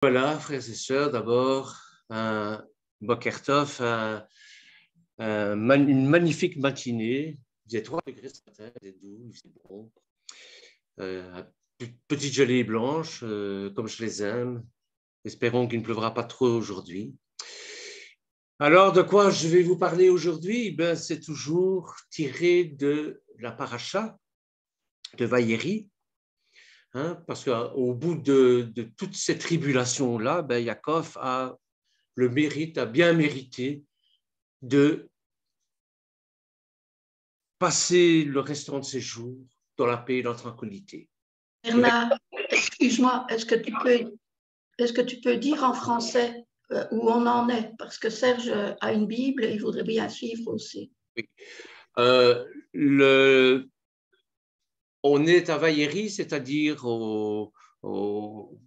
Voilà, frères et sœurs, d'abord, un Boker Tov, une magnifique matinée. Il faisait 3 degrés ce matin, il faisait doux, il faisait bon. Petite gelée blanche, comme je les aime. Espérons qu'il ne pleuvra pas trop aujourd'hui. Alors, de quoi je vais vous parler aujourd'hui? Ben, c'est toujours tiré de la paracha de Vaïeri. Parce qu'au bout de toutes ces tribulations-là, ben, Yaakov a bien mérité de passer le restant de ses jours dans la paix et dans la tranquillité. Bernard, excuse-moi, est-ce que tu peux dire en français où on en est? Parce que Serge a une Bible et il voudrait bien suivre aussi. Oui. On est à Vaïeri, c'est-à-dire au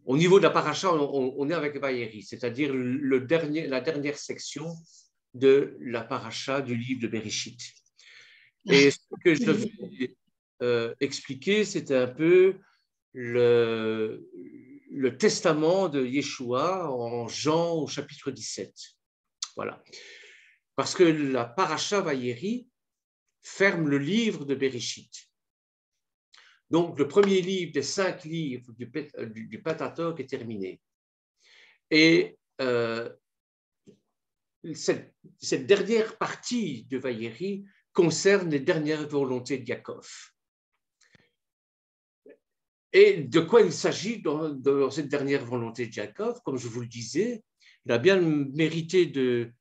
niveau de la paracha, on est avec Vaïeri, c'est-à-dire la dernière section de la paracha du livre de Bereshit. Et ce que je vais expliquer, c'est un peu le testament de Yeshua en Jean au chapitre 17. Voilà. Parce que la paracha Vaïeri ferme le livre de Bereshit. Donc, le premier livre des 5 livres du Pentateuque est terminé. Et cette dernière partie de Vaïeri concerne les dernières volontés de Yaakov. Et de quoi il s'agit dans cette dernière volonté de Yaakov? Comme je vous le disais, il a bien mérité de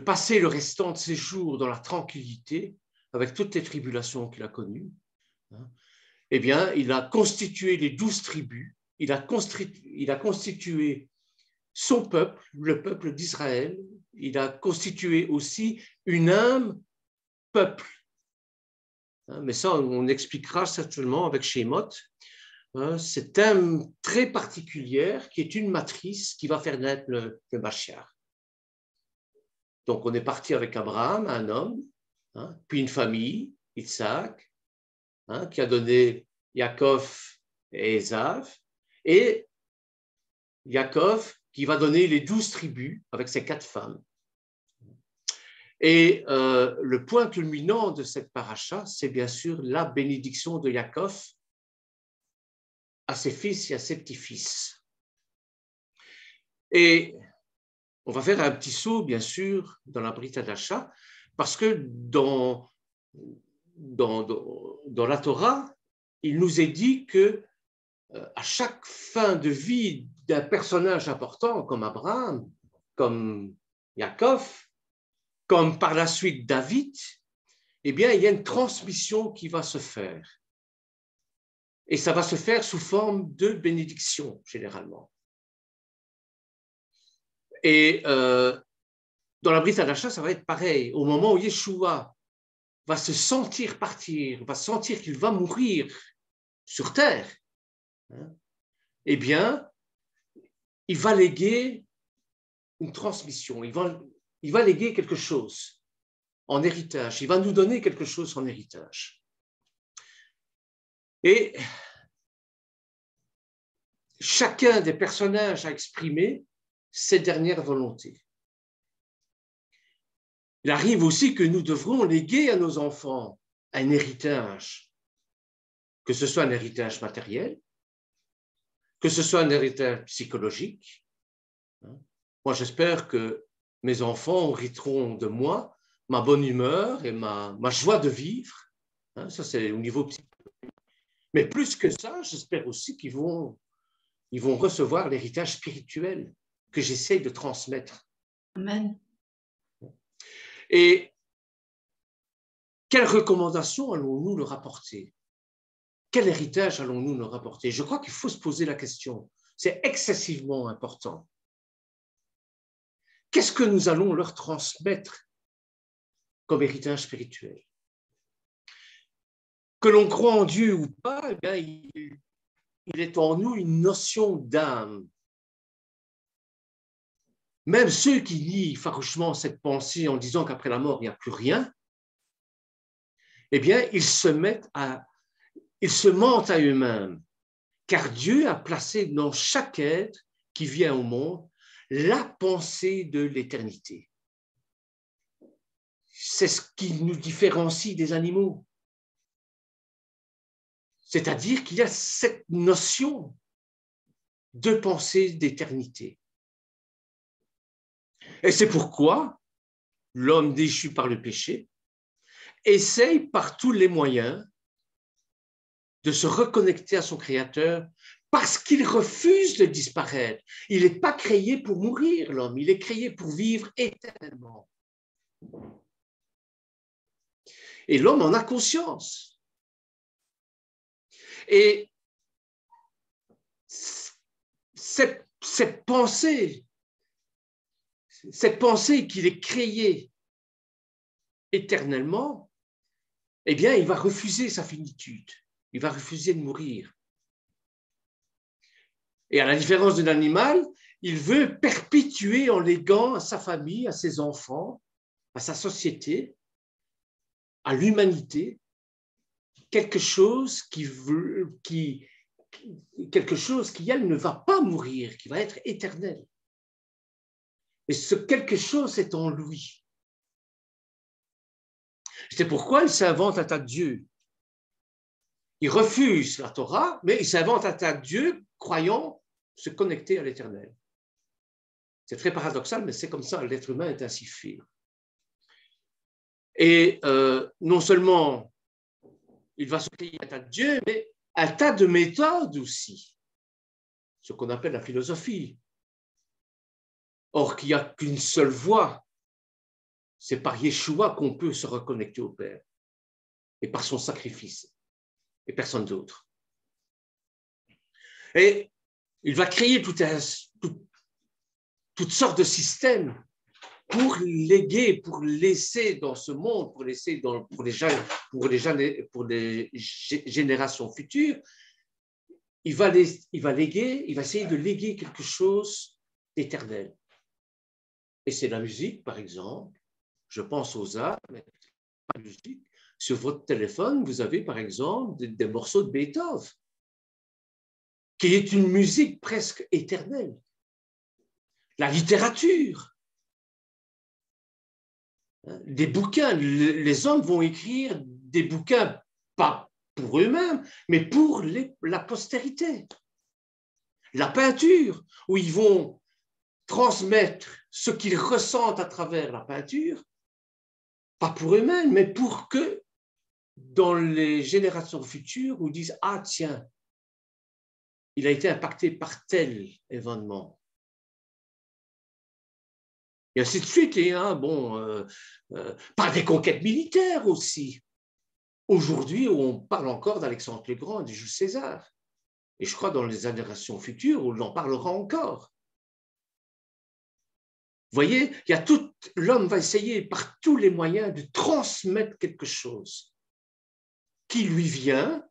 passer le restant de ses jours dans la tranquillité, avec toutes les tribulations qu'il a connues. Eh bien, il a constitué les 12 tribus, il a constitué son peuple, le peuple d'Israël, il a constitué aussi une âme peuple. Mais ça, on expliquera certainement avec Shemot. Cette âme très particulière qui est une matrice qui va faire naître le Mashiach. Donc, on est parti avec Abraham, un homme, puis une famille, Isaac, qui a donné Yaakov et Ésav, et Yaakov qui va donner les 12 tribus avec ses 4 femmes. Et le point culminant de cette paracha, c'est bien sûr la bénédiction de Yaakov à ses fils et à ses petits-fils. Et on va faire un petit saut, bien sûr, dans la Brit Hadasha, parce que dans la Torah, il nous est dit que à chaque fin de vie d'un personnage important comme Abraham, comme Yaakov, comme par la suite David, eh bien, il y a une transmission qui va se faire. Et ça va se faire sous forme de bénédiction, généralement. Et dans la Brit Hadasha, ça va être pareil. Au moment où Yeshua va se sentir partir, va sentir qu'il va mourir sur terre, eh bien, il va léguer une transmission, il va léguer quelque chose en héritage, il va nous donner quelque chose en héritage. Et chacun des personnages a exprimé ses dernières volontés. Il arrive aussi que nous devrons léguer à nos enfants un héritage, que ce soit un héritage matériel, que ce soit un héritage psychologique. Moi, j'espère que mes enfants hériteront de moi ma bonne humeur et ma joie de vivre. Ça, c'est au niveau psychologique. Mais plus que ça, j'espère aussi qu'ils vont recevoir l'héritage spirituel que j'essaie de transmettre. Amen. Et quelles recommandations allons-nous leur apporter? Quel héritage allons-nous leur apporter? Je crois qu'il faut se poser la question. C'est excessivement important. Qu'est-ce que nous allons leur transmettre comme héritage spirituel? Que l'on croit en Dieu ou pas, eh bien, il est en nous une notion d'âme. Même ceux qui nient farouchement cette pensée en disant qu'après la mort, il n'y a plus rien, eh bien, ils se mentent à eux-mêmes. car Dieu a placé dans chaque être qui vient au monde la pensée de l'éternité. C'est ce qui nous différencie des animaux. C'est-à-dire qu'il y a cette notion de pensée d'éternité. Et c'est pourquoi l'homme déchu par le péché essaye par tous les moyens de se reconnecter à son Créateur parce qu'il refuse de disparaître. Il n'est pas créé pour mourir, l'homme, il est créé pour vivre éternellement. Et l'homme en a conscience. Et cette pensée qu'il est créé éternellement, eh bien, il va refuser sa finitude. Il va refuser de mourir. Et à la différence d'un animal, il veut perpétuer en léguant à sa famille, à ses enfants, à sa société, à l'humanité, quelque chose qui elle, ne va pas mourir, qui va être éternel. Et ce quelque chose est en lui. C'est pourquoi il s'invente un tas de dieux. Il refuse la Torah, mais il s'invente un tas de dieux croyant se connecter à l'éternel. C'est très paradoxal, mais c'est comme ça, l'être humain est ainsi fait. Et non seulement il va se créer un tas de dieux, mais un tas de méthodes aussi, ce qu'on appelle la philosophie. Or, qu'il n'y a qu'une seule voie, c'est par Yeshua qu'on peut se reconnecter au Père, et par son sacrifice, et personne d'autre. Et il va créer toutes sortes de systèmes pour léguer, pour laisser dans ce monde, pour les générations futures, il va essayer de léguer quelque chose d'éternel. Et c'est la musique, par exemple. Je pense aux arts, mais la musique. Sur votre téléphone, vous avez, par exemple, des morceaux de Beethoven, qui est une musique presque éternelle. La littérature, des bouquins. Les hommes vont écrire des bouquins, pas pour eux-mêmes, mais pour la postérité. La peinture, où ils vont transmettre ce qu'ils ressentent à travers la peinture, pas pour eux-mêmes, mais pour que dans les générations futures, on dise « Ah tiens, il a été impacté par tel événement ». Et ainsi de suite, et par des conquêtes militaires aussi. Aujourd'hui, on parle encore d'Alexandre le Grand, de Jules César. Et je crois dans les générations futures, on en parlera encore. Vous voyez, l'homme va essayer par tous les moyens de transmettre quelque chose qui lui vient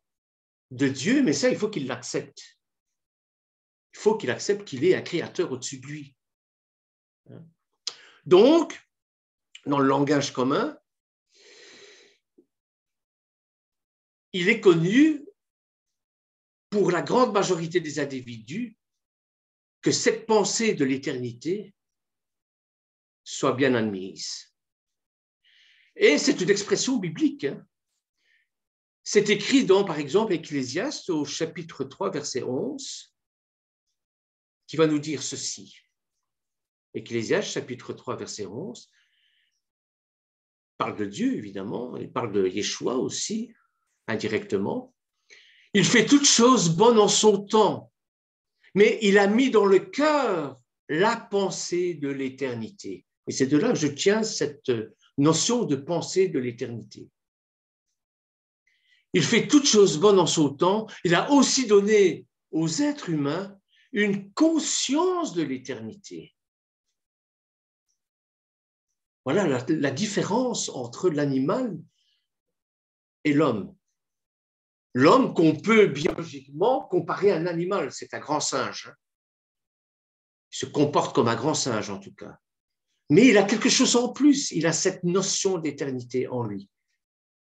de Dieu, mais ça, il faut qu'il l'accepte. Il faut qu'il accepte qu'il est un créateur au-dessus de lui. Donc, dans le langage commun, il est connu pour la grande majorité des individus que cette pensée de l'éternité soit bien admise. Et c'est une expression biblique. C'est écrit dans, par exemple, Ecclésiaste au chapitre 3, verset 11, qui va nous dire ceci. Ecclésiaste, chapitre 3, verset 11, parle de Dieu, évidemment, il parle de Yeshua aussi, indirectement. Il fait toutes choses bonnes en son temps, mais il a mis dans le cœur la pensée de l'éternité. Et c'est de là que je tiens cette notion de pensée de l'éternité. Il fait toutes choses bonnes en son temps. Il a aussi donné aux êtres humains une conscience de l'éternité. Voilà la différence entre l'animal et l'homme. L'homme qu'on peut biologiquement comparer à un animal, c'est un grand singe. Il se comporte comme un grand singe en tout cas. Mais il a quelque chose en plus, il a cette notion d'éternité en lui,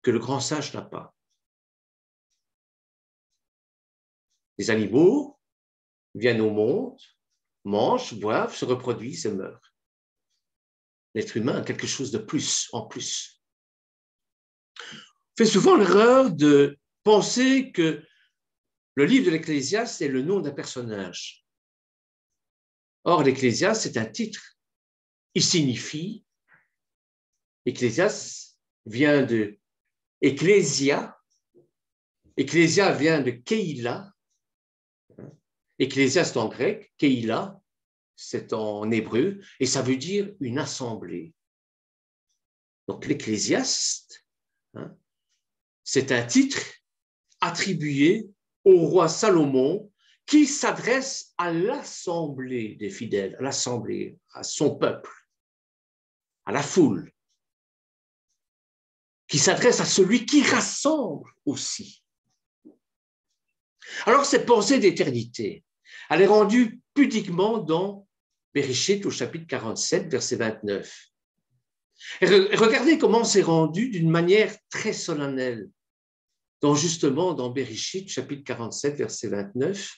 que le grand singe n'a pas. Les animaux viennent au monde, mangent, boivent, se reproduisent et meurent. L'être humain a quelque chose de plus, en plus. On fait souvent l'erreur de penser que le livre de l'Ecclésiaste est le nom d'un personnage. Or, l'Ecclésiaste, c'est un titre. Il signifie, Ecclésiaste vient de Ecclésia. Ecclésia vient de Keila. Ecclésiaste en grec, Keila, c'est en hébreu, et ça veut dire une assemblée. Donc l'Ecclésiaste, c'est un titre attribué au roi Salomon qui s'adresse à l'assemblée des fidèles, à l'assemblée, à son peuple, à la foule, qui s'adresse à celui qui rassemble aussi. Alors cette pensée d'éternité, elle est rendue pudiquement dans Bereshit au chapitre 47, verset 29. Et regardez comment c'est rendu d'une manière très solennelle. Donc justement, dans Bereshit, chapitre 47, verset 29,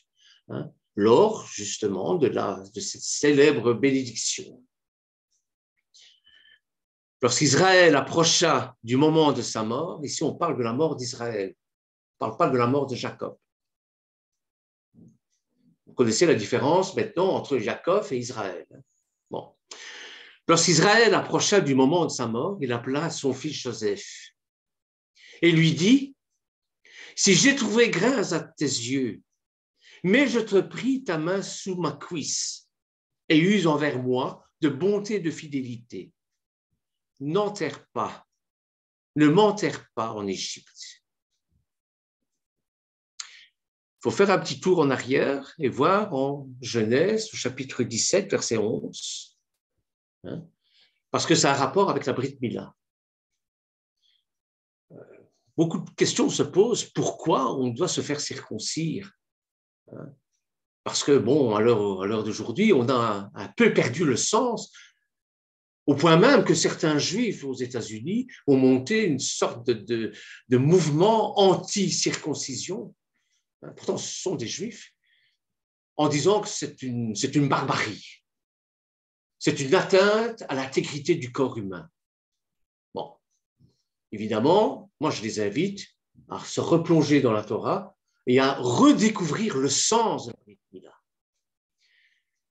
lors justement de cette célèbre bénédiction. Lorsqu'Israël approcha du moment de sa mort, ici on parle de la mort d'Israël, on ne parle pas de la mort de Jacob. Vous connaissez la différence maintenant entre Jacob et Israël. Bon. Lorsqu'Israël approcha du moment de sa mort, il appela son fils Joseph et lui dit, « Si j'ai trouvé grâce à tes yeux, mais je te prie ta main sous ma cuisse et use envers moi de bonté et de fidélité. N'enterre pas, ne m'enterre pas en Égypte. » Il faut faire un petit tour en arrière et voir en Genèse, au chapitre 17, verset 11, parce que ça a un rapport avec la Brit Mila. Beaucoup de questions se posent, pourquoi on doit se faire circoncire? Parce que, bon, à l'heure d'aujourd'hui, on a un peu perdu le sens, au point même que certains juifs aux États-Unis ont monté une sorte de mouvement anti-circoncision. Pourtant, ce sont des juifs, en disant que c'est une barbarie. C'est une atteinte à l'intégrité du corps humain. Bon, évidemment, moi je les invite à se replonger dans la Torah et à redécouvrir le sens de la Brit Mila.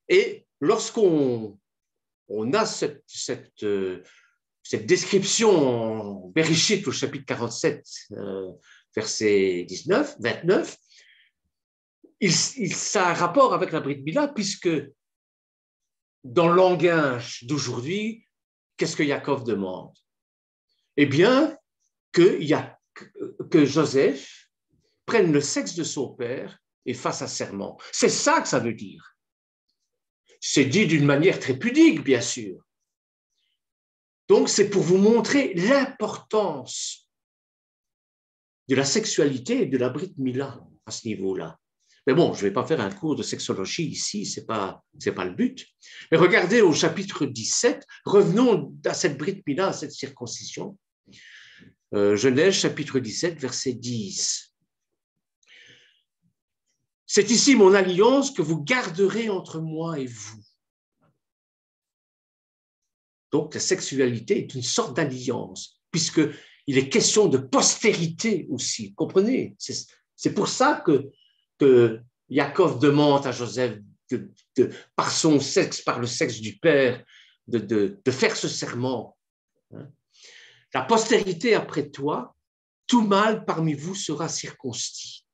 Et lorsqu'on a cette description en Bereshit au chapitre 47, verset 29, ça a un rapport avec la Brit Mila, puisque dans le langage d'aujourd'hui, qu'est-ce que Yaakov demande? Eh bien, que Joseph prenne le sexe de son père et fasse un serment. C'est ça que ça veut dire. C'est dit d'une manière très pudique, bien sûr. Donc, c'est pour vous montrer l'importance de la sexualité et de la Brit Mila à ce niveau-là. Mais bon, je ne vais pas faire un cours de sexologie ici, ce n'est pas le but. Mais regardez au chapitre 17, revenons à cette Brit Mila, à cette circoncision. Genèse, chapitre 17, verset 10. « C'est ici mon alliance que vous garderez entre moi et vous. » Donc, la sexualité est une sorte d'alliance, puisqu'il est question de postérité aussi, vous comprenez? C'est pour ça que Yaakov demande à Joseph, par son sexe, par le sexe du père, de faire ce serment. La postérité après toi, tout mâle parmi vous sera circoncis.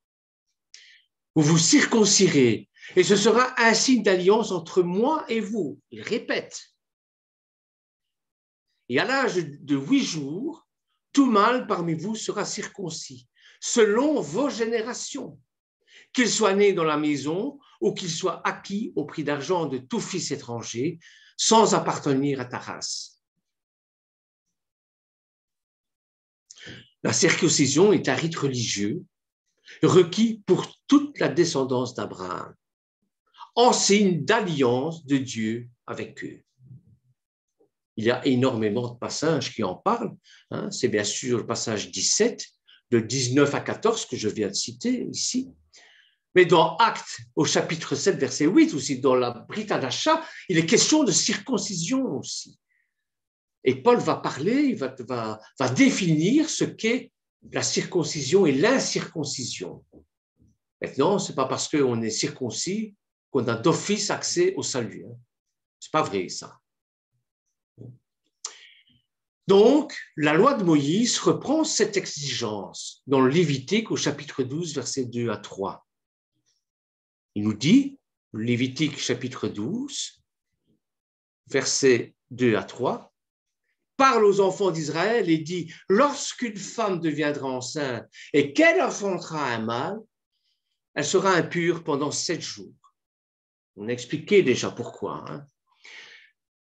Vous vous circoncirez, et ce sera un signe d'alliance entre moi et vous. Il répète. Et à l'âge de 8 jours, tout mâle parmi vous sera circoncis, selon vos générations. Qu'il soit né dans la maison ou qu'il soit acquis au prix d'argent de tout fils étranger, sans appartenir à ta race. La circoncision est un rite religieux requis pour toute la descendance d'Abraham, en signe d'alliance de Dieu avec eux. Il y a énormément de passages qui en parlent. C'est bien sûr le passage 17, de 19 à 14 que je viens de citer ici. Mais dans Actes, au chapitre 7, verset 8, aussi dans la Brit Hadasha, il est question de circoncision aussi. Et Paul va parler, il va définir ce qu'est la circoncision et l'incirconcision. Maintenant, ce n'est pas parce qu'on est circoncis qu'on a d'office accès au salut. Ce n'est pas vrai, ça. Donc, la loi de Moïse reprend cette exigence dans le Lévitique au chapitre 12, versets 2 à 3. Il nous dit, Lévitique chapitre 12, versets 2 à 3, parle aux enfants d'Israël et dit, lorsqu'une femme deviendra enceinte et qu'elle enfantera un mâle, elle sera impure pendant 7 jours. On a expliqué déjà pourquoi.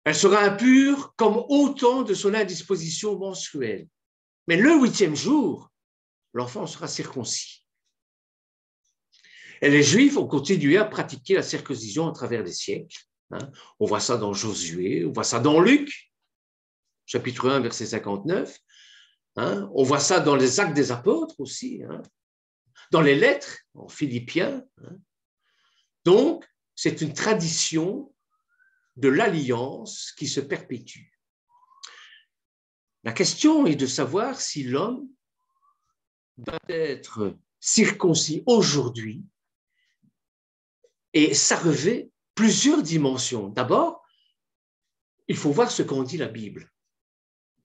Elle sera impure comme autant de son indisposition menstruelle. Mais le 8e jour, l'enfant sera circoncis. Et les Juifs ont continué à pratiquer la circoncision à travers les siècles. On voit ça dans Josué, on voit ça dans Luc, chapitre 1, verset 59. On voit ça dans les Actes des Apôtres aussi, dans les lettres, en Philippiens. Donc, c'est une tradition de l'alliance qui se perpétue. La question est de savoir si l'homme doit être circoncis aujourd'hui, et ça revêt plusieurs dimensions. D'abord, il faut voir ce qu'en dit la Bible.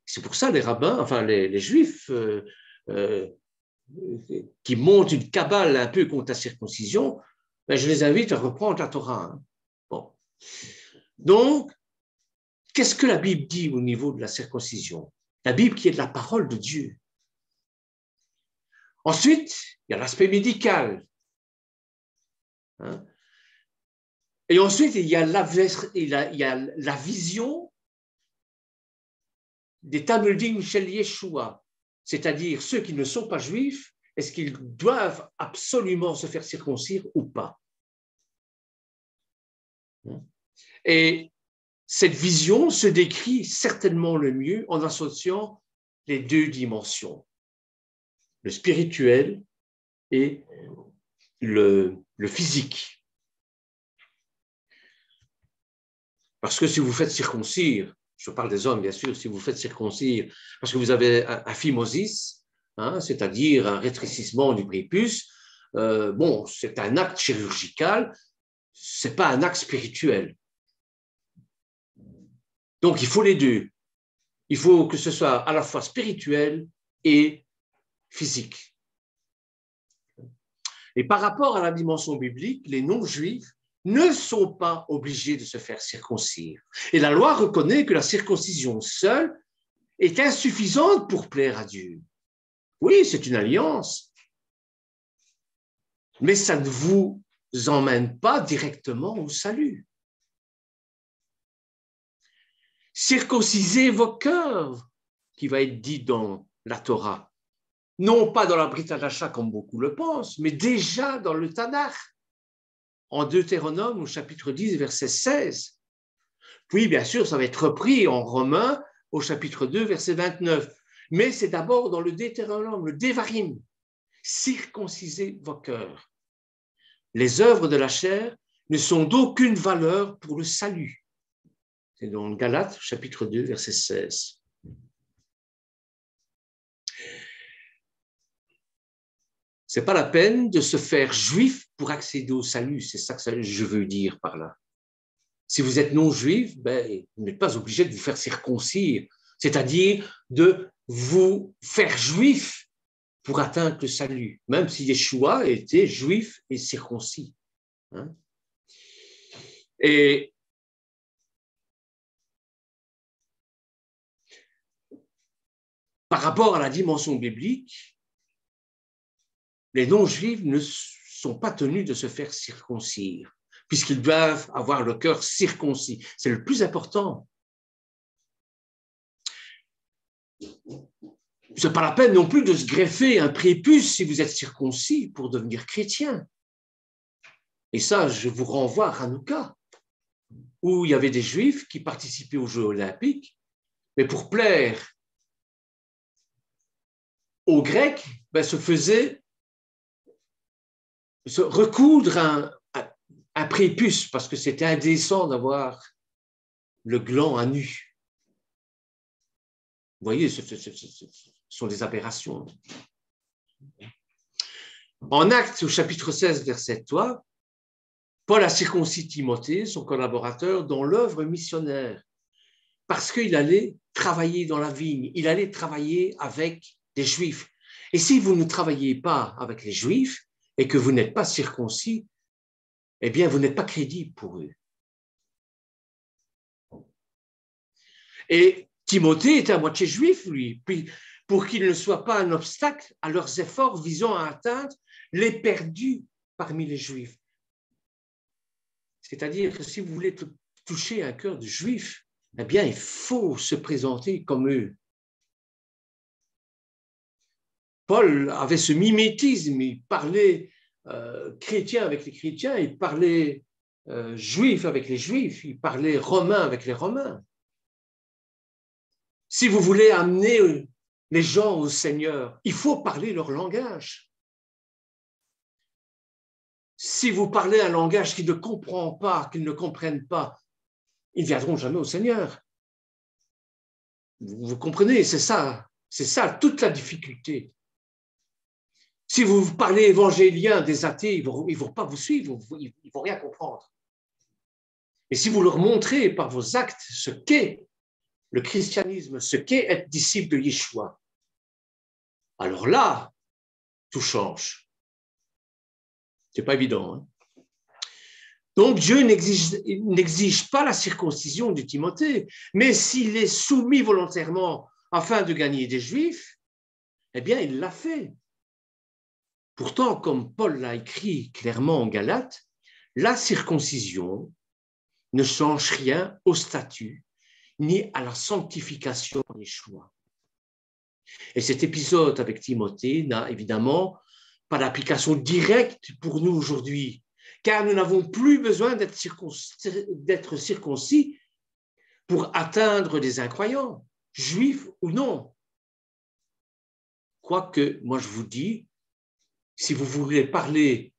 C'est pour ça les rabbins, enfin les juifs qui montent une cabale un peu contre la circoncision, ben, je les invite à reprendre la Torah. Bon. Donc, qu'est-ce que la Bible dit au niveau de la circoncision? La Bible qui est de la parole de Dieu. Ensuite, il y a l'aspect médical. Et ensuite, il y a la vision des Talmudim Shel Yeshua, c'est-à-dire ceux qui ne sont pas juifs, est-ce qu'ils doivent absolument se faire circoncire ou pas? Et cette vision se décrit certainement le mieux en associant les deux dimensions, le spirituel et le physique. Parce que si vous faites circoncire, je parle des hommes bien sûr, si vous faites circoncire parce que vous avez un phimosis, c'est-à-dire un rétrécissement du prépuce, bon, c'est un acte chirurgical, ce n'est pas un acte spirituel. Donc il faut les deux. Il faut que ce soit à la fois spirituel et physique. Et par rapport à la dimension biblique, les non-juifs ne sont pas obligés de se faire circoncire. Et la loi reconnaît que la circoncision seule est insuffisante pour plaire à Dieu. Oui, c'est une alliance, mais ça ne vous emmène pas directement au salut. Circoncisez vos cœurs, qui va être dit dans la Torah. Non pas dans la Brit Hadasha comme beaucoup le pensent, mais déjà dans le Tanakh. En Deutéronome, au chapitre 10, verset 16. Puis, bien sûr, ça va être repris en Romains, au chapitre 2, verset 29. Mais c'est d'abord dans le Deutéronome, le Devarim. Circoncisez vos cœurs. Les œuvres de la chair ne sont d'aucune valeur pour le salut. C'est dans Galates, chapitre 2, verset 16. Ce n'est pas la peine de se faire juif pour accéder au salut, c'est ça que je veux dire par là. Si vous êtes non-juif, ben, vous n'êtes pas obligé de vous faire circoncire, c'est-à-dire de vous faire juif pour atteindre le salut, même si Yeshua était juif et circoncis. Et par rapport à la dimension biblique, les non-juifs ne sont pas tenus de se faire circoncire, puisqu'ils doivent avoir le cœur circoncis. C'est le plus important. Ce n'est pas la peine non plus de se greffer un prépuce si vous êtes circoncis pour devenir chrétien. Et ça, je vous renvoie à Hanouka, où il y avait des Juifs qui participaient aux Jeux olympiques, mais pour plaire aux Grecs, ben, se faisaient se recoudre un prépuce parce que c'était indécent d'avoir le gland à nu. Vous voyez, ce sont des aberrations. En Actes, au chapitre 16, verset 3, Paul a circoncis Timothée, son collaborateur, dans l'œuvre missionnaire, parce qu'il allait travailler dans la vigne, il allait travailler avec des Juifs. Et si vous ne travaillez pas avec les Juifs et que vous n'êtes pas circoncis, eh bien, vous n'êtes pas crédible pour eux. Et Timothée était à moitié juif, lui, puis pour qu'il ne soit pas un obstacle à leurs efforts visant à atteindre les perdus parmi les Juifs. C'est-à-dire que si vous voulez toucher un cœur de juif, eh bien, il faut se présenter comme eux. Paul avait ce mimétisme, il parlait chrétien avec les chrétiens, il parlait juif avec les juifs, il parlait romain avec les romains. Si vous voulez amener les gens au Seigneur, il faut parler leur langage. Si vous parlez un langage qu'ils ne comprennent pas, qu'ils ne comprennent pas, ils ne viendront jamais au Seigneur. Vous comprenez, c'est ça toute la difficulté. Si vous parlez évangélien des athées, ils ne vont pas vous suivre, ils ne vont rien comprendre. Et si vous leur montrez par vos actes ce qu'est le christianisme, ce qu'est être disciple de Yeshua, alors là, tout change. Ce n'est pas évident. Hein? Donc Dieu n'exige pas la circoncision de Timothée, mais s'il est soumis volontairement afin de gagner des Juifs, eh bien il l'a fait. Pourtant, comme Paul l'a écrit clairement en Galates, la circoncision ne change rien au statut ni à la sanctification des choix. Et cet épisode avec Timothée n'a évidemment pas d'application directe pour nous aujourd'hui, car nous n'avons plus besoin d'être circoncis pour atteindre des incroyants, juifs ou non. Quoique, moi je vous dis, si vous voulez parler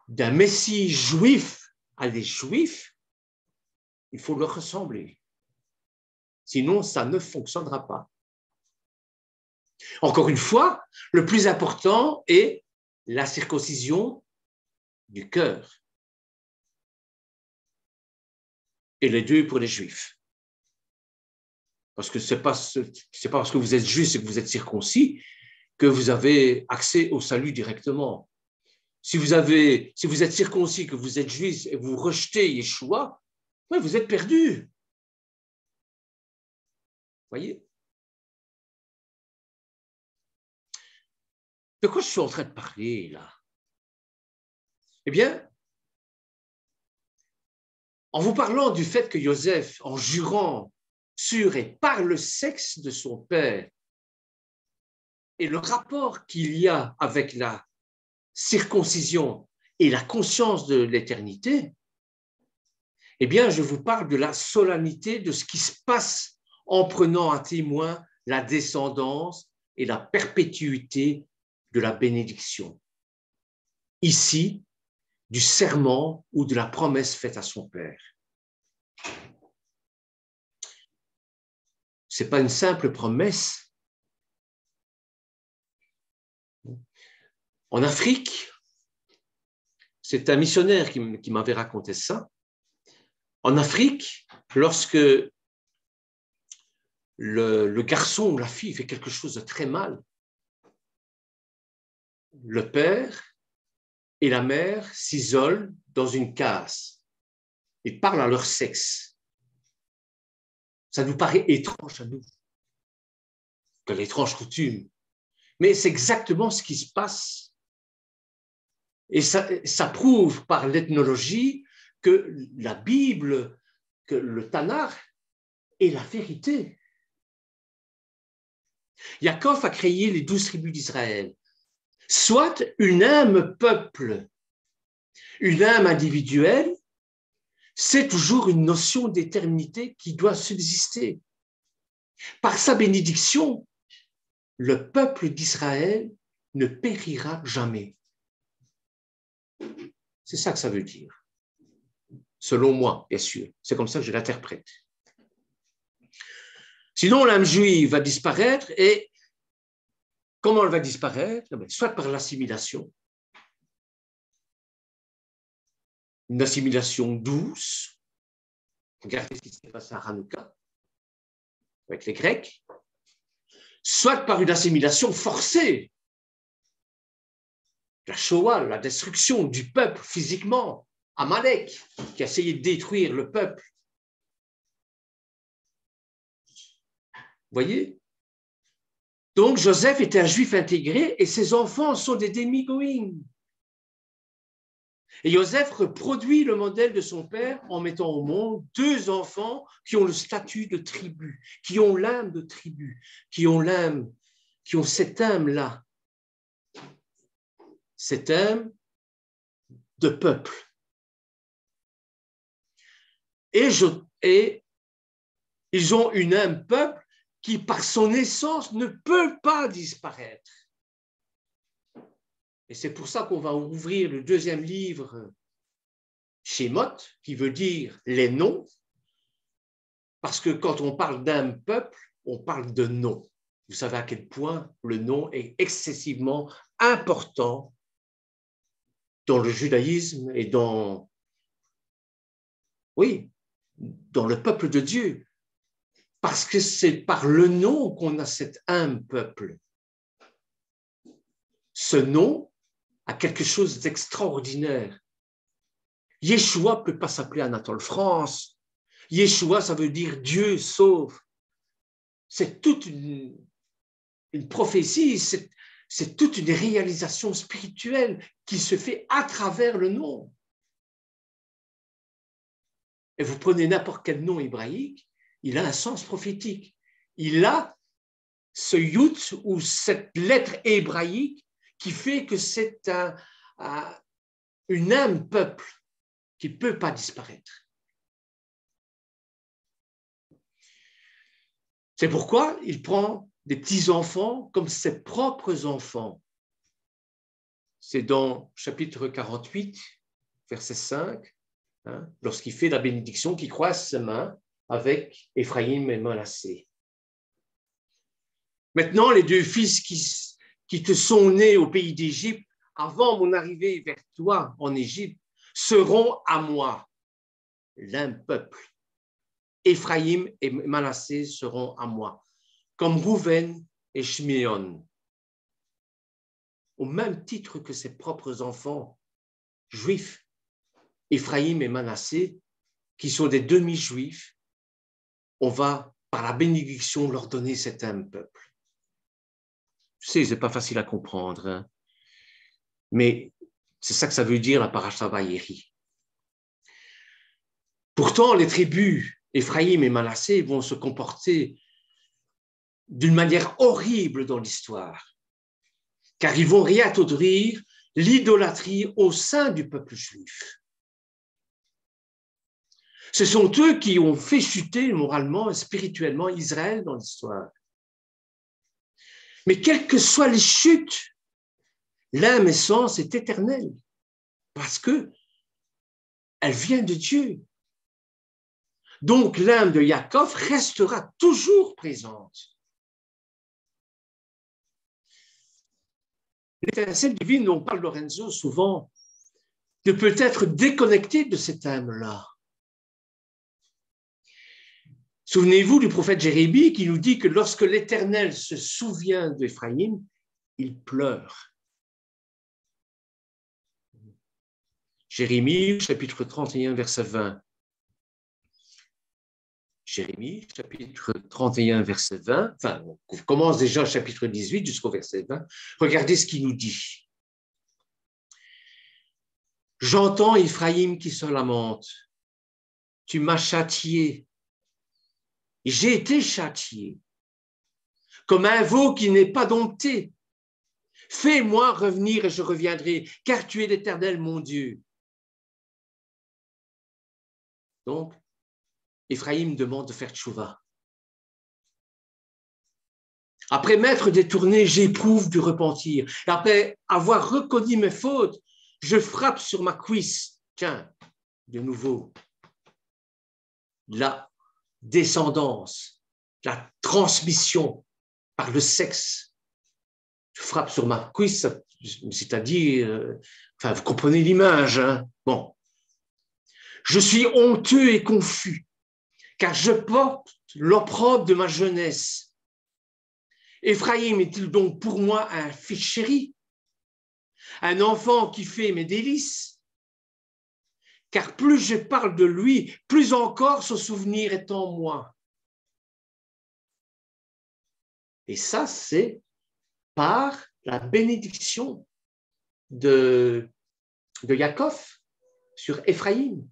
d'un Messie juif à des juifs, il faut leur ressembler. Sinon, ça ne fonctionnera pas. Encore une fois, le plus important est la circoncision du cœur. Et les deux pour les Juifs. Parce que ce n'est pas parce que vous êtes juif et que vous êtes circoncis que vous avez accès au salut directement. Si vous êtes circoncis, que vous êtes juif et vous rejetez Yeshua, vous êtes perdu. Voyez? De quoi je suis en train de parler là? Eh bien, en vous parlant du fait que Joseph, en jurant sur et par le sexe de son père, et le rapport qu'il y a avec la circoncision et la conscience de l'éternité, eh bien, je vous parle de la solennité de ce qui se passe en prenant à témoin la descendance et la perpétuité de la bénédiction. Ici, du serment ou de la promesse faite à son père. Ce n'est pas une simple promesse. En Afrique, c'est un missionnaire qui m'avait raconté ça. En Afrique, lorsque le garçon ou la fille fait quelque chose de très mal, le père et la mère s'isolent dans une case et parlent à leur sexe. Ça nous paraît étrange à nous, que l'étrange coutume, mais c'est exactement ce qui se passe. Et ça prouve par l'ethnologie que la Bible, que le Tanakh est la vérité. Yaakov a créé les 12 tribus d'Israël. Soit une âme peuple, une âme individuelle, c'est toujours une notion d'éternité qui doit subsister. Par sa bénédiction, le peuple d'Israël ne périra jamais. C'est ça que ça veut dire. Selon moi, bien sûr. C'est comme ça que je l'interprète. Sinon, l'âme juive va disparaître et comment elle va disparaître? Soit par l'assimilation, une assimilation douce. Regardez ce qui s'est passé à Hanouka avec les Grecs. Soit par une assimilation forcée. La Shoah, la destruction du peuple physiquement. Amalek, qui a essayé de détruire le peuple. Vous voyez? Donc, Joseph était un juif intégré et ses enfants sont des demi-goïms. Et Joseph reproduit le modèle de son père en mettant au monde deux enfants qui ont le statut de tribu, qui ont l'âme de tribu, qui ont cette âme-là, cette âme de peuple. Et ils ont une âme peuple qui, par son essence, ne peut pas disparaître. Et c'est pour ça qu'on va ouvrir le deuxième livre, Shemot, qui veut dire les noms, parce que quand on parle d'âme peuple, on parle de nom. Vous savez à quel point le nom est excessivement important dans le judaïsme et dans le peuple de Dieu. Parce que c'est par le nom qu'on a cette âme peuple. Ce nom a quelque chose d'extraordinaire. Yeshua ne peut pas s'appeler Anatole France. Yeshua, ça veut dire Dieu sauve. C'est toute une prophétie, c'est toute une réalisation spirituelle qui se fait à travers le nom. Et vous prenez n'importe quel nom hébraïque, il a un sens prophétique. Il a ce yud ou cette lettre hébraïque qui fait que c'est une âme peuple qui ne peut pas disparaître. C'est pourquoi il prend des petits-enfants comme ses propres enfants. C'est dans chapitre 48, verset 5, lorsqu'il fait la bénédiction, qu'il croise ses mains avec Ephraïm et Manassé. Maintenant, les deux fils qui te sont nés au pays d'Égypte, avant mon arrivée vers toi en Égypte, seront à moi, l'un peuple. Ephraïm et Manassé seront à moi, comme Rouven et Shimon. Au même titre que ses propres enfants juifs, Ephraïm et Manassé, qui sont des demi-juifs, on va, par la bénédiction, leur donner cet même peuple. Je sais, ce n'est pas facile à comprendre, mais c'est ça que ça veut dire la paracha Vayeri. Pourtant, les tribus Ephraïm et Manassé vont se comporter d'une manière horrible dans l'histoire, car ils vont réintroduire l'idolâtrie au sein du peuple juif. Ce sont eux qui ont fait chuter moralement et spirituellement Israël dans l'histoire. Mais quelles que soient les chutes, l'âme essence est éternelle, parce que elle vient de Dieu. Donc l'âme de Yaakov restera toujours présente. L'étincelle divine dont parle Lorenzo souvent ne peut être déconnectée de cette âme-là. Souvenez-vous du prophète Jérémie qui nous dit que lorsque l'Éternel se souvient d'Éphraïm, il pleure. Jérémie, chapitre 31, verset 20. Jérémie, chapitre 31, verset 20. Enfin, on commence déjà au chapitre 18 jusqu'au verset 20. Regardez ce qu'il nous dit. J'entends Éphraïm qui se lamente. Tu m'as châtié. J'ai été châtié, comme un veau qui n'est pas dompté. Fais-moi revenir et je reviendrai, car tu es l'Éternel, mon Dieu. Donc, Éphraïm demande de faire tchouva. Après m'être détourné, j'éprouve du repentir. Après avoir reconnu mes fautes, Je frappe sur ma cuisse. Tiens, de nouveau, la descendance, la transmission par le sexe. Je frappe sur ma cuisse, c'est-à-dire, vous comprenez l'image, hein? Bon. Je suis honteux et confus, car je porte l'opprobre de ma jeunesse. Éphraïm est-il donc pour moi un fils chéri, un enfant qui fait mes délices? Car plus je parle de lui, plus encore son souvenir est en moi. Et ça, c'est par la bénédiction de Yaakov sur Éphraïm.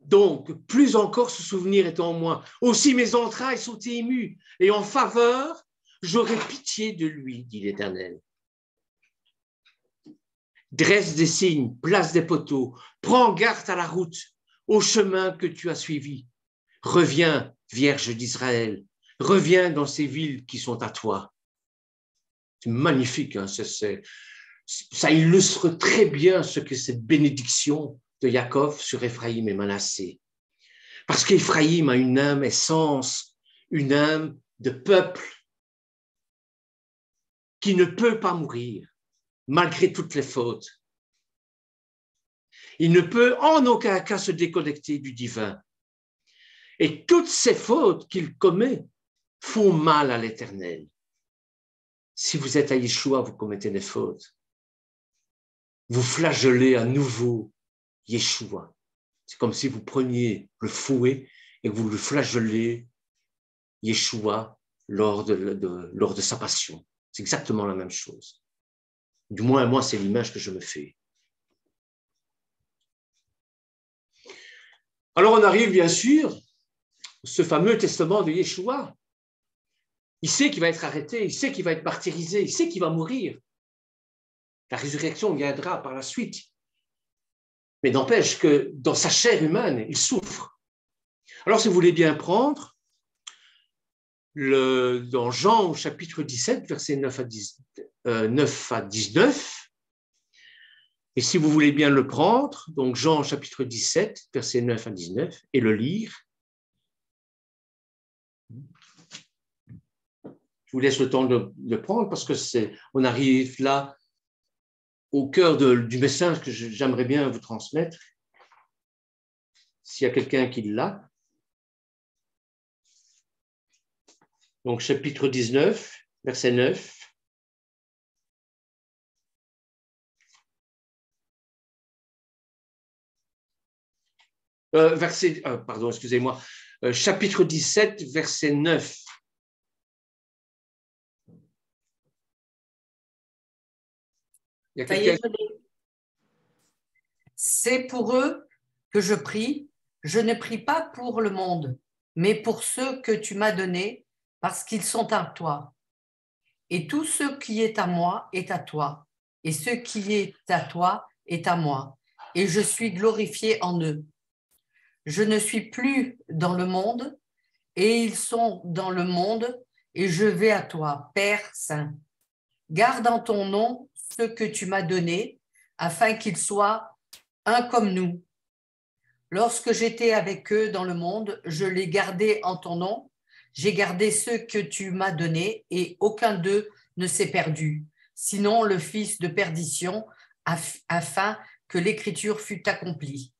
Donc, plus encore ce souvenir est en moi. Aussi mes entrailles sont émues, et en faveur, j'aurai pitié de lui, dit l'Éternel. Dresse des signes, place des poteaux, prends garde à la route, au chemin que tu as suivi. Reviens, Vierge d'Israël, reviens dans ces villes qui sont à toi. C'est magnifique, hein, ça illustre très bien ce que cette bénédiction de Yaakov sur Éphraïm et Manassé. Parce qu'Éphraïm a une âme essence, une âme de peuple qui ne peut pas mourir, malgré toutes les fautes. Il ne peut en aucun cas se déconnecter du divin. Et toutes ces fautes qu'il commet font mal à l'Éternel. Si vous êtes à Yeshua, vous commettez des fautes. Vous flagellez à nouveau Yeshua. C'est comme si vous preniez le fouet et que vous le flagellez Yeshua lors de sa passion. C'est exactement la même chose. Du moins, moi, c'est l'image que je me fais. Alors, on arrive bien sûr ce fameux testament de Yeshua. Il sait qu'il va être arrêté, il sait qu'il va être martyrisé, il sait qu'il va mourir. La résurrection viendra par la suite. Mais n'empêche que dans sa chair humaine, il souffre. Alors, si vous voulez bien prendre, dans Jean au chapitre 17, versets 9 à 19, et si vous voulez bien le prendre, donc Jean chapitre 17, versets 9 à 19, et le lire. Je vous laisse le temps de le prendre parce que on arrive là au cœur du message que j'aimerais bien vous transmettre. S'il y a quelqu'un qui l'a. Donc, chapitre 19, verset 9. Excusez-moi. Chapitre 17, verset 9. Il y a quelqu'un... C'est pour eux que je prie. Je ne prie pas pour le monde, mais pour ceux que tu m'as donnés, parce qu'ils sont à toi. Et tout ce qui est à moi est à toi, et ce qui est à toi est à moi, et je suis glorifié en eux. Je ne suis plus dans le monde, et ils sont dans le monde, et je vais à toi, Père Saint. Garde en ton nom ce que tu m'as donné, afin qu'ils soient un comme nous. Lorsque j'étais avec eux dans le monde, je les gardais en ton nom. J'ai gardé ceux que tu m'as donnés et aucun d'eux ne s'est perdu, sinon le fils de perdition, afin que l'écriture fût accomplie.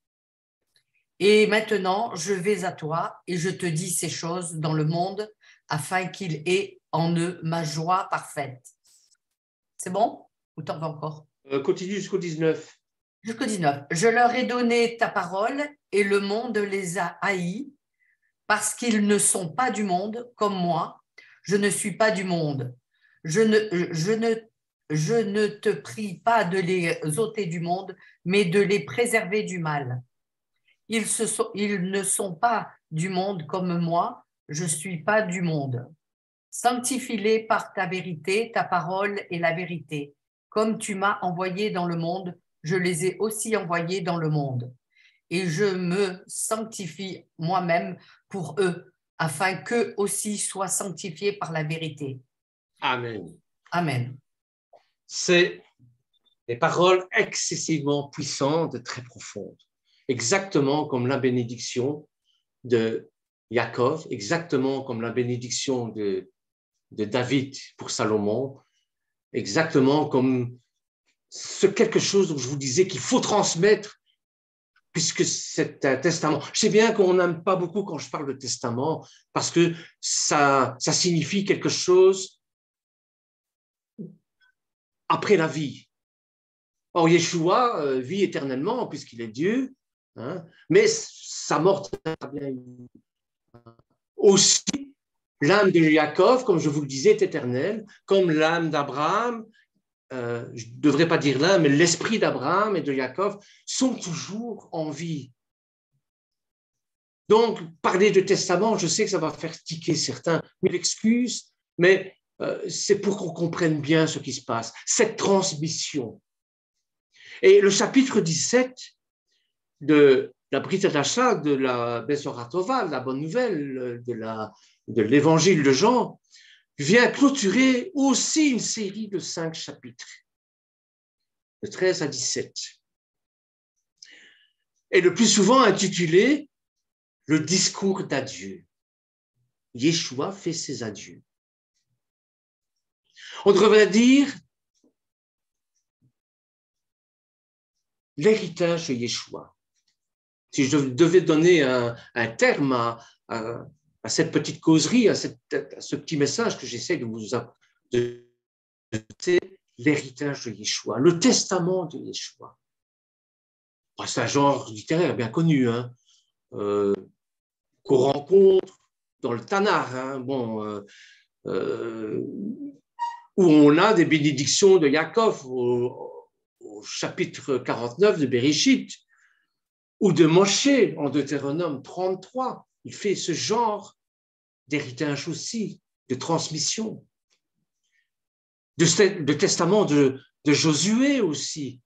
Et maintenant, je vais à toi et je te dis ces choses dans le monde, afin qu'il ait en eux ma joie parfaite. C'est bon? Ou t'en veux encore? Continue jusqu'au 19. Jusqu'au 19. Je leur ai donné ta parole et le monde les a haïs parce qu'ils ne sont pas du monde comme moi. Je ne suis pas du monde. Je ne te prie pas de les ôter du monde, mais de les préserver du mal. Ils ne sont pas du monde comme moi. Je ne suis pas du monde. Sanctifie-les par ta vérité, ta parole est la vérité. Comme tu m'as envoyé dans le monde, je les ai aussi envoyés dans le monde. Et je me sanctifie moi-même pour eux, afin qu'eux aussi soient sanctifiés par la vérité. Amen. Amen. C'est des paroles excessivement puissantes, très profondes, exactement comme la bénédiction de Yaakov, exactement comme la bénédiction de David pour Salomon, exactement comme ce quelque chose dont je vous disais qu'il faut transmettre, puisque c'est un testament. Je sais bien qu'on n'aime pas beaucoup quand je parle de testament, parce que ça signifie quelque chose après la vie. Or, Yeshua vit éternellement, puisqu'il est Dieu, hein, mais sa mort très bien. Aussi, l'âme de Jacob, comme je vous le disais, est éternelle, comme l'âme d'Abraham, je ne devrais pas dire l'âme, mais l'esprit d'Abraham et de Jacob sont toujours en vie. Donc, parler de testament, je sais que ça va faire tiquer certains, mille excuses, mais c'est pour qu'on comprenne bien ce qui se passe, cette transmission. Et le chapitre 17 de la Brit Hadasha, de la Besorat Tova, la bonne nouvelle de l'évangile de Jean, vient clôturer aussi une série de 5 chapitres, de 13 à 17. Et le plus souvent intitulé « Le discours d'adieu ». Yeshua fait ses adieux. On devrait dire l'héritage de Yeshua. Si je devais donner un terme à cette petite causerie, à ce petit message que j'essaie de vous apporter, c'est l'héritage de Yeshua, le testament de Yeshua. C'est un genre littéraire bien connu, hein, qu'on rencontre dans le Tanakh, hein, où on a des bénédictions de Yaakov au chapitre 49 de Bereshit, ou de Moshe en Deutéronome 33. Il fait ce genre d'héritage aussi, de transmission. De testament de Josué aussi,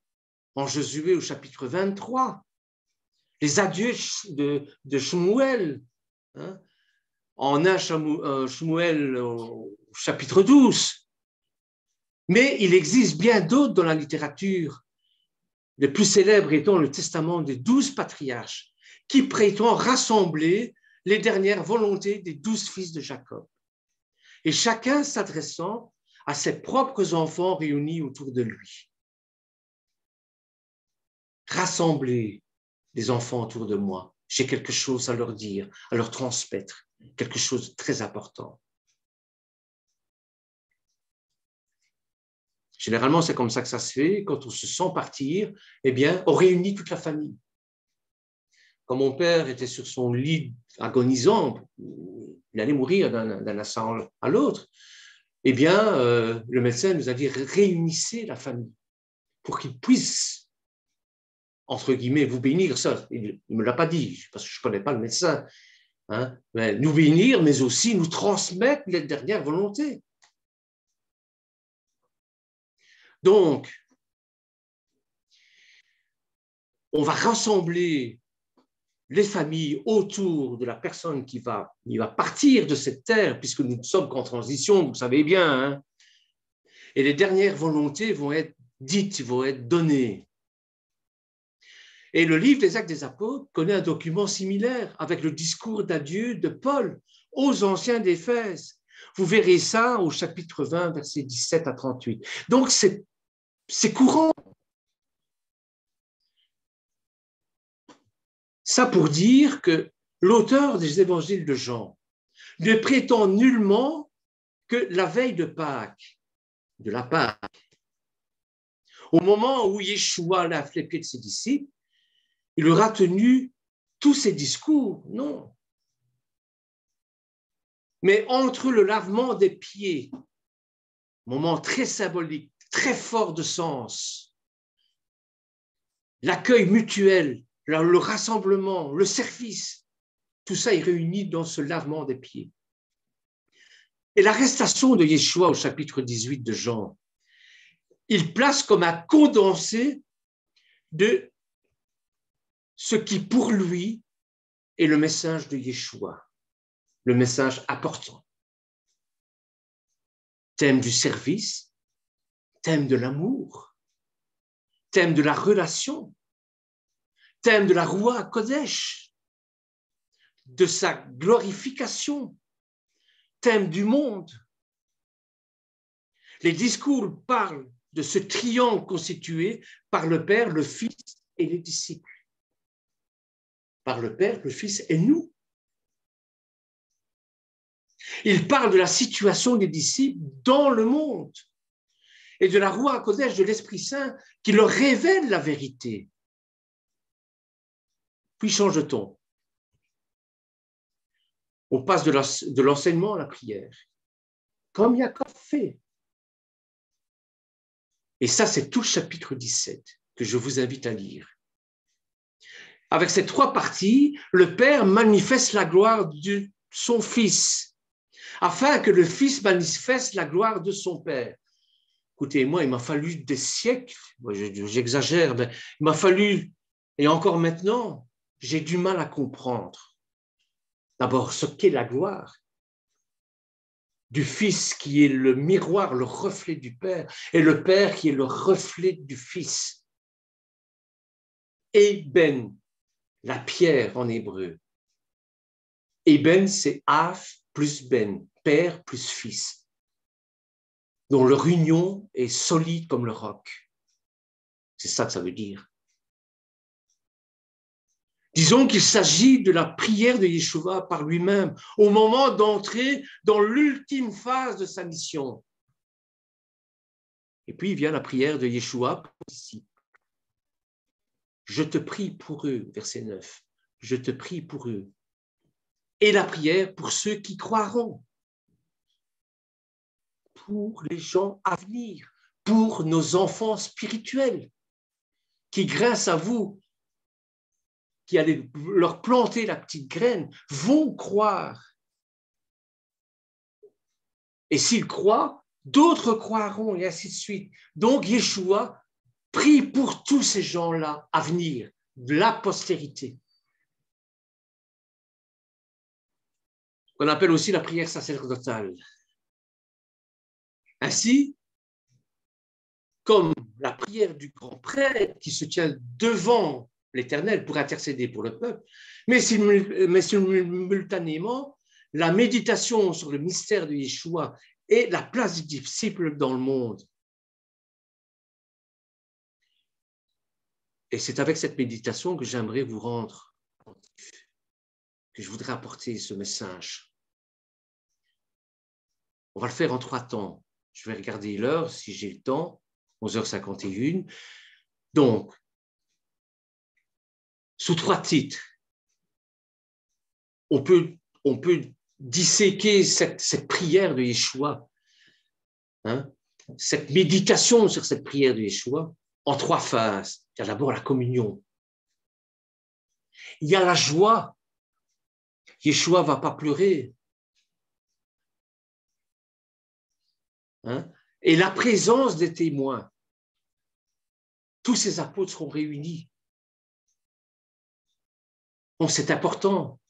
en Josué au chapitre 23. Les adieux de Shmuel, hein, en 1 Shmuel au chapitre 12. Mais il existe bien d'autres dans la littérature, le plus célèbre étant le testament des 12 patriarches, qui prétend rassembler les dernières volontés des 12 fils de Jacob, et chacun s'adressant à ses propres enfants réunis autour de lui. Rassembler les enfants autour de moi, j'ai quelque chose à leur dire, à leur transmettre, quelque chose de très important. Généralement, c'est comme ça que ça se fait. Quand on se sent partir, eh bien, on réunit toute la famille. Quand mon père était sur son lit agonisant, il allait mourir d'un instant à l'autre, eh bien, le médecin nous a dit réunissez la famille pour qu'ils puissent, entre guillemets, vous bénir. Ça, il ne me l'a pas dit parce que je ne connais pas le médecin. Hein, mais nous bénir, mais aussi nous transmettre les dernières volontés. Donc, on va rassembler les familles autour de la personne qui va partir de cette terre, puisque nous ne sommes qu'en transition, vous savez bien, hein, et les dernières volontés vont être dites, vont être données. Et le livre des Actes des Apôtres connaît un document similaire avec le discours d'adieu de Paul aux anciens d'Éphèse. Vous verrez ça au chapitre 20, versets 17 à 38. Donc, c'est courant. Ça pour dire que l'auteur des évangiles de Jean ne prétend nullement que la veille de Pâques, de la Pâque, au moment où Yeshua lave les pieds de ses disciples, il aura tenu tous ses discours. Non. Mais entre le lavement des pieds, moment très symbolique, très fort de sens, l'accueil mutuel, le rassemblement, le service, tout ça est réuni dans ce lavement des pieds. Et l'arrestation de Yeshua au chapitre 18 de Jean, il place comme un condensé de ce qui pour lui est le message de Yeshua, le message important. Thème du service, thème de l'amour, thème de la relation, thème de la Roua Kodesh, de sa glorification, thème du monde. Les discours parlent de ce triangle constitué par le Père, le Fils et les disciples. Par le Père, le Fils et nous. Il parle de la situation des disciples dans le monde et de la Roua Kodesh, de l'Esprit Saint, qui leur révèle la vérité. Puis change de ton. On passe de l'enseignement à la prière, comme Jacob fait. Et ça, c'est tout le chapitre 17 que je vous invite à lire. Avec ces trois parties, le Père manifeste la gloire de son Fils, afin que le Fils manifeste la gloire de son Père. Écoutez-moi, il m'a fallu des siècles, j'exagère, mais il m'a fallu, et encore maintenant, j'ai du mal à comprendre. D'abord, ce qu'est la gloire du Fils qui est le miroir, le reflet du Père, et le Père qui est le reflet du Fils. Eben, la pierre en hébreu. Eben, c'est Af plus Ben, Père plus Fils, dont leur union est solide comme le roc. C'est ça que ça veut dire. Disons qu'il s'agit de la prière de Yeshua par lui-même, au moment d'entrer dans l'ultime phase de sa mission. Et puis vient la prière de Yeshua pour les disciples. Je te prie pour eux, verset 9. Je te prie pour eux. Et la prière pour ceux qui croiront. Pour les gens à venir, pour nos enfants spirituels, qui grâce à vous, qui allez leur planter la petite graine, vont croire. Et s'ils croient, d'autres croiront, et ainsi de suite. Donc, Yeshua prie pour tous ces gens-là à venir, de la postérité. Qu'on appelle aussi la prière sacerdotale. Ainsi, comme la prière du grand prêtre qui se tient devant l'Éternel pour intercéder pour le peuple, mais simultanément, la méditation sur le mystère de Yeshua et la place du disciple dans le monde. Et c'est avec cette méditation que j'aimerais vous rendre, que je voudrais apporter ce message. On va le faire en 3 temps. Je vais regarder l'heure, si j'ai le temps, 11h51. Donc, sous 3 titres, on peut disséquer cette prière de Yeshua, hein, cette méditation sur cette prière de Yeshua, en 3 phases. Il y a d'abord la communion. Il y a la joie. Yeshua ne va pas pleurer. Hein, et la présence des témoins. Tous ces apôtres seront réunis. Bon, c'est important.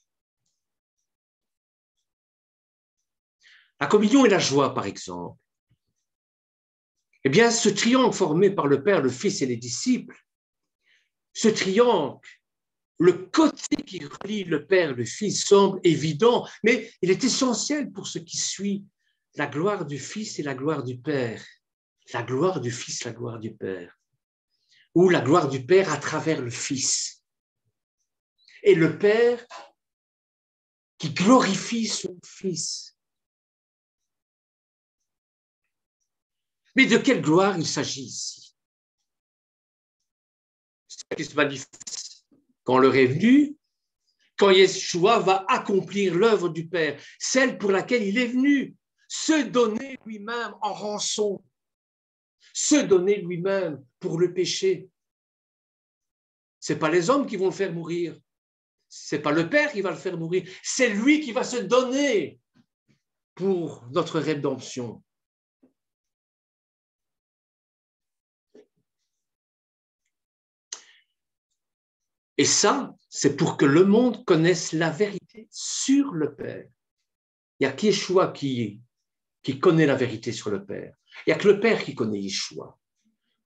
La communion et la joie, par exemple. Eh bien, ce triangle formé par le Père, le Fils et les disciples, ce triangle, le côté qui relie le Père et le Fils semble évident, mais il est essentiel pour ce qui suit la gloire du Fils et la gloire du Père. La gloire du Fils, la gloire du Père. Ou la gloire du Père à travers le Fils. Et le Père qui glorifie son Fils. Mais de quelle gloire il s'agit ici? C'est qui se manifeste quand l'heure est venue, quand Yeshua va accomplir l'œuvre du Père, celle pour laquelle il est venu, se donner lui-même en rançon, se donner lui-même pour le péché. Ce n'est pas les hommes qui vont le faire mourir, ce n'est pas le Père qui va le faire mourir, c'est lui qui va se donner pour notre rédemption. Et ça, c'est pour que le monde connaisse la vérité sur le Père. Il n'y a qu'Yeshua qui connaît la vérité sur le Père. Il n'y a que le Père qui connaît Yeshua.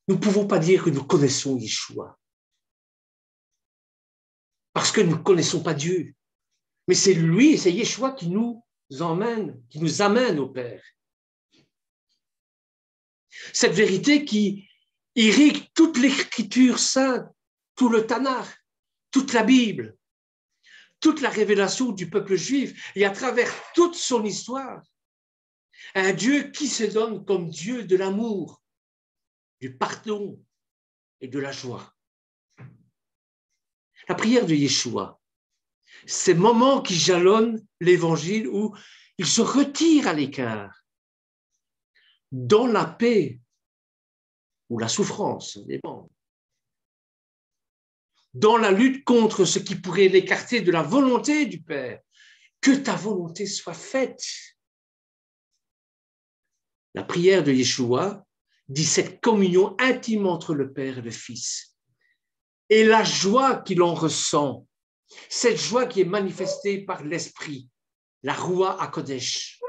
nous ne pouvons pas dire que nous connaissons Yeshua. Parce que nous ne connaissons pas Dieu. Mais c'est lui, c'est Yeshua qui nous amène au Père. Cette vérité qui irrigue toute l'écriture sainte, tout le Tanakh, toute la Bible, toute la révélation du peuple juif, et à travers toute son histoire, un Dieu qui se donne comme Dieu de l'amour, du pardon et de la joie. La prière de Yeshua, ces moments qui jalonnent l'évangile où il se retire à l'écart, dans la paix ou la souffrance, dépend, dans la lutte contre ce qui pourrait l'écarter de la volonté du Père. Que ta volonté soit faite. La prière de Yeshua dit cette communion intime entre le Père et le Fils. Et la joie qu'il en ressent, cette joie qui est manifestée par l'Esprit, la Roua HaKodesh.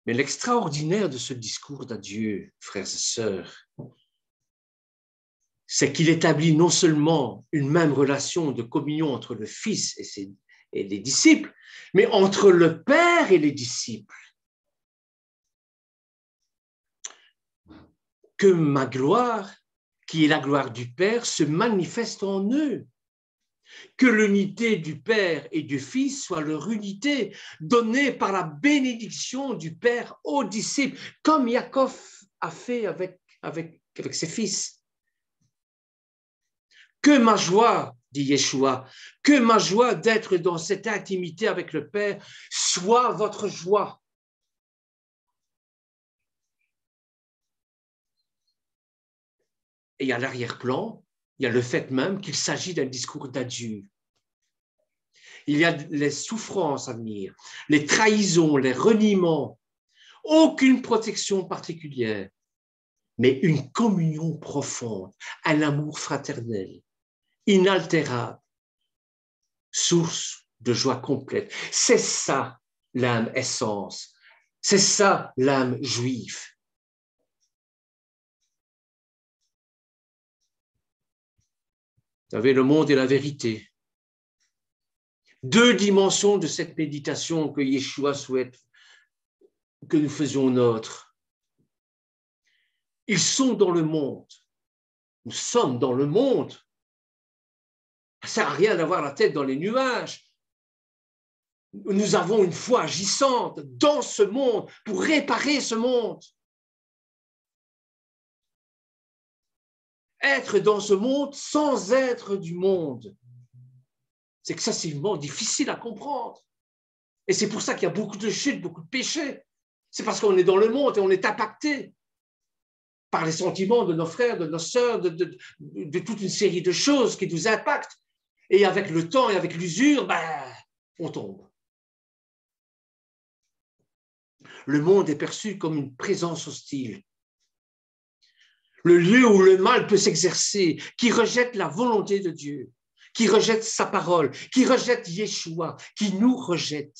Mais l'extraordinaire de ce discours d'adieu, frères et sœurs, c'est qu'il établit non seulement une même relation de communion entre le Fils et les disciples, mais entre le Père et les disciples. Que ma gloire, qui est la gloire du Père, se manifeste en eux. Que l'unité du Père et du Fils soit leur unité, donnée par la bénédiction du Père aux disciples, comme Yaakov a fait avec ses fils. Que ma joie, dit Yeshua, que ma joie d'être dans cette intimité avec le Père soit votre joie. Et à l'arrière-plan, il y a le fait même qu'il s'agit d'un discours d'adieu. Il y a les souffrances à venir, les trahisons, les reniements, aucune protection particulière, mais une communion profonde, un amour fraternel, inaltérable, source de joie complète. C'est ça l'âme essence, c'est ça l'âme juive. Vous savez, le monde et la vérité. Deux dimensions de cette méditation que Yeshua souhaite que nous faisions nôtre. Ils sont dans le monde. Nous sommes dans le monde. Ça ne sert à rien d'avoir la tête dans les nuages. Nous avons une foi agissante dans ce monde pour réparer ce monde. Être dans ce monde sans être du monde, c'est excessivement difficile à comprendre. Et c'est pour ça qu'il y a beaucoup de chutes, beaucoup de péchés. C'est parce qu'on est dans le monde et on est impacté par les sentiments de nos frères, de nos sœurs, de toute une série de choses qui nous impactent. Et avec le temps et avec l'usure, on tombe. Le monde est perçu comme une présence hostile. Le lieu où le mal peut s'exercer, qui rejette la volonté de Dieu, qui rejette sa parole, qui rejette Yeshua, qui nous rejette.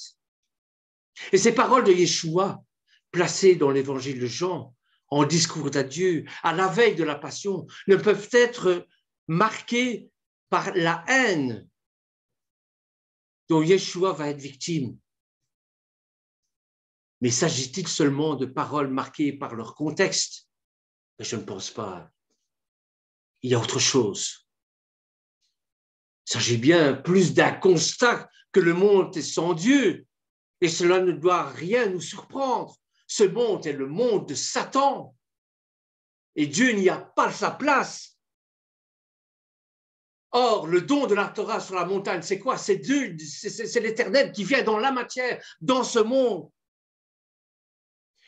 Et ces paroles de Yeshua, placées dans l'évangile de Jean, en discours d'adieu, à la veille de la passion, ne peuvent être marquées par la haine dont Yeshua va être victime. Mais s'agit-il seulement de paroles marquées par leur contexte? Je ne pense pas. Il y a autre chose. Il s'agit bien plus d'un constat que le monde est sans Dieu. Et cela ne doit rien nous surprendre. Ce monde est le monde de Satan. Et Dieu n'y a pas sa place. Or, le don de la Torah sur la montagne, c'est quoi? C'est Dieu, c'est l'Éternel qui vient dans la matière, dans ce monde.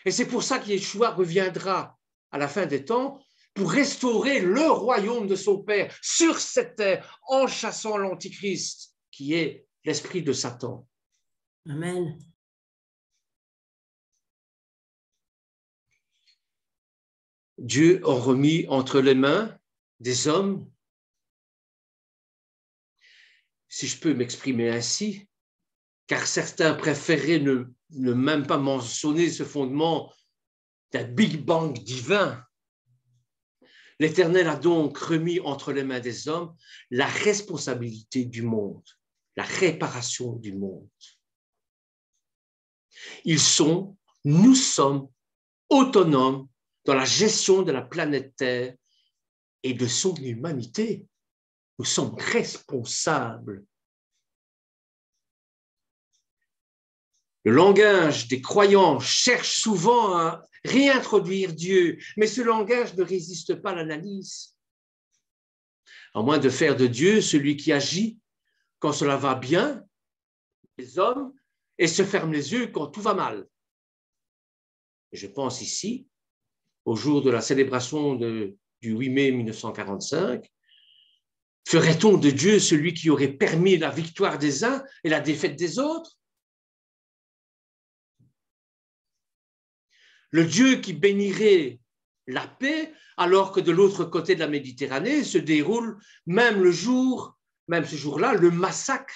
Et c'est pour ça qu'Yeshua reviendra à la fin des temps pour restaurer le royaume de son Père sur cette terre en chassant l'Antichrist qui est l'esprit de Satan. Amen. Dieu a remis entre les mains des hommes, si je peux m'exprimer ainsi, car certains préféraient ne même pas mentionner ce fondement d'un Big Bang divin. L'Éternel a donc remis entre les mains des hommes la responsabilité du monde, la réparation du monde. Nous sommes autonomes dans la gestion de la planète Terre et de son humanité. Nous sommes responsables. Le langage des croyants cherche souvent à réintroduire Dieu, mais ce langage ne résiste pas à l'analyse. À moins de faire de Dieu celui qui agit quand cela va bien, les hommes, et se ferme les yeux quand tout va mal. Et je pense ici, au jour de la célébration du 8 mai 1945, ferait-on de Dieu celui qui aurait permis la victoire des uns et la défaite des autres? Le Dieu qui bénirait la paix, alors que de l'autre côté de la Méditerranée se déroule même ce jour-là, le massacre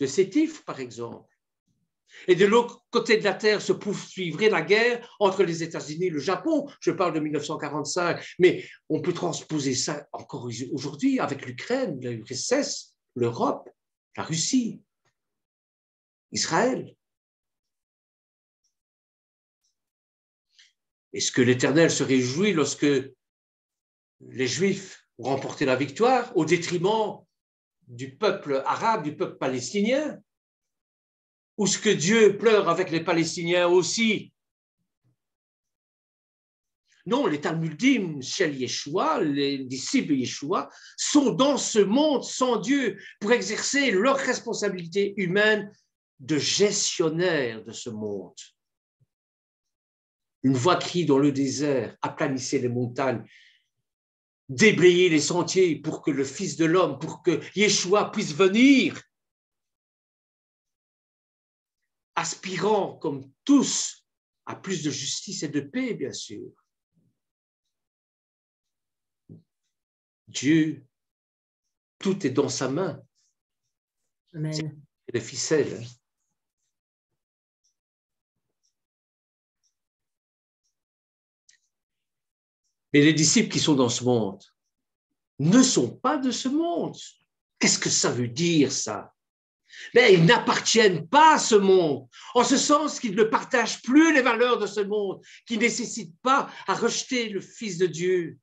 de Sétif, par exemple. Et de l'autre côté de la Terre se poursuivrait la guerre entre les États-Unis et le Japon. Je parle de 1945, mais on peut transposer ça encore aujourd'hui avec l'Ukraine, l'URSS, l'Europe, la Russie, Israël. Est-ce que l'Éternel se réjouit lorsque les Juifs ont remporté la victoire au détriment du peuple arabe, du peuple palestinien? Ou est-ce que Dieu pleure avec les Palestiniens aussi? Non, les Talmudim, Shel Yeshua, les disciples de Yeshua, sont dans ce monde sans Dieu pour exercer leur responsabilité humaine de gestionnaire de ce monde. Une voix crie dans le désert, aplanissez les montagnes, déblayez les sentiers pour que le Fils de l'homme, pour que Yeshua puisse venir, aspirant comme tous à plus de justice et de paix, bien sûr. Dieu, tout est dans sa main. Amen. C'est les ficelles. Mais les disciples qui sont dans ce monde ne sont pas de ce monde. Qu'est-ce que ça veut dire, ça? Mais ils n'appartiennent pas à ce monde, en ce sens qu'ils ne partagent plus les valeurs de ce monde, qui ne nécessitent pas à rejeter le Fils de Dieu.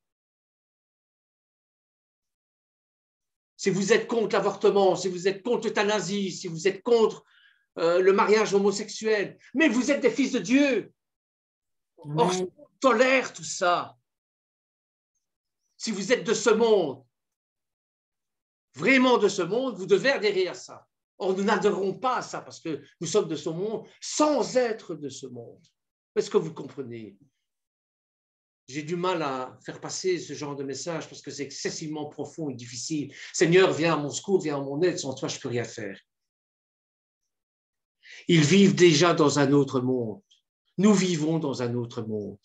Si vous êtes contre l'avortement, si vous êtes contre l'euthanasie, si vous êtes contre le mariage homosexuel, mais vous êtes des fils de Dieu. Or, on tolère tout ça. Si vous êtes de ce monde, vraiment de ce monde, vous devez adhérer à ça. Or, nous n'adhérons pas à ça parce que nous sommes de ce monde sans être de ce monde. Est-ce que vous comprenez? J'ai du mal à faire passer ce genre de message parce que c'est excessivement profond et difficile. Seigneur, viens à mon secours, viens à mon aide, sans toi, je ne peux rien faire. Ils vivent déjà dans un autre monde. Nous vivons dans un autre monde.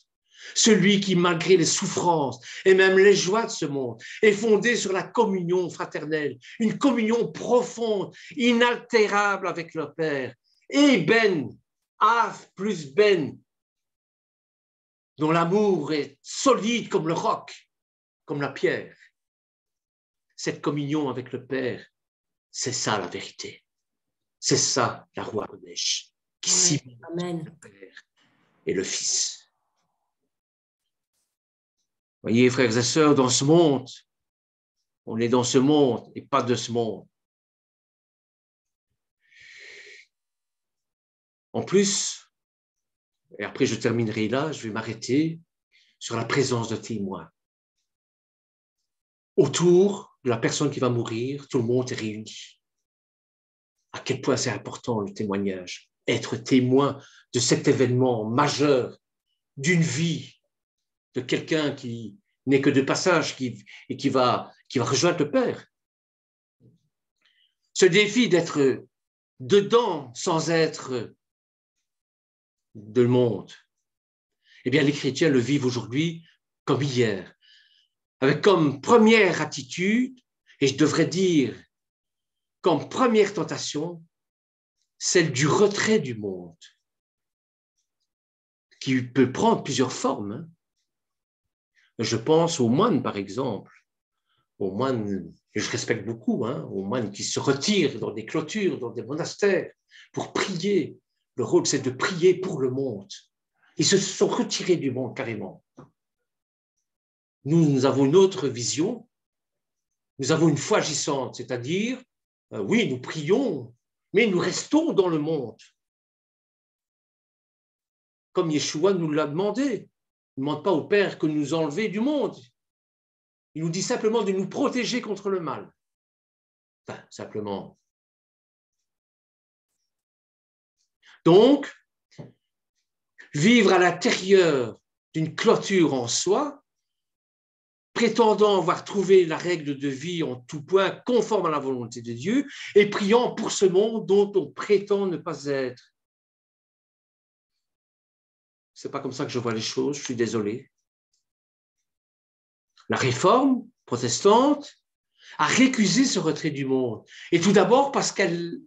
Celui qui, malgré les souffrances et même les joies de ce monde, est fondé sur la communion fraternelle, une communion profonde, inaltérable avec leur Père. Et Ben, Av plus Ben, dont l'amour est solide comme le roc, comme la pierre. Cette communion avec le Père, c'est ça la vérité. C'est ça la Roi Kodesh, qui cimente le Père et le Fils. Voyez, frères et sœurs, dans ce monde, on est dans ce monde et pas de ce monde. En plus, et après je terminerai là, je vais m'arrêter sur la présence de témoins. Autour de la personne qui va mourir, tout le monde est réuni. À quel point c'est important le témoignage, être témoin de cet événement majeur d'une vie, de quelqu'un qui n'est que de passage et qui va rejoindre le Père. Ce défi d'être dedans sans être de le monde, eh bien les chrétiens le vivent aujourd'hui comme hier, avec comme première attitude, et je devrais dire comme première tentation, celle du retrait du monde, qui peut prendre plusieurs formes. Hein. Je pense aux moines, par exemple, aux moines, que je respecte beaucoup, hein, aux moines qui se retirent dans des clôtures, dans des monastères, pour prier. Le rôle, c'est de prier pour le monde. Ils se sont retirés du monde carrément. Nous avons une autre vision. Nous avons une foi agissante, c'est-à-dire, oui, nous prions, mais nous restons dans le monde. Comme Yeshua nous l'a demandé. Il ne demande pas au Père que nous enlever du monde. Il nous dit simplement de nous protéger contre le mal. Enfin, simplement. Donc, vivre à l'intérieur d'une clôture en soi, prétendant avoir trouvé la règle de vie en tout point conforme à la volonté de Dieu et priant pour ce monde dont on prétend ne pas être. Ce n'est pas comme ça que je vois les choses, je suis désolé. La réforme protestante a récusé ce retrait du monde. Et tout d'abord parce qu'elle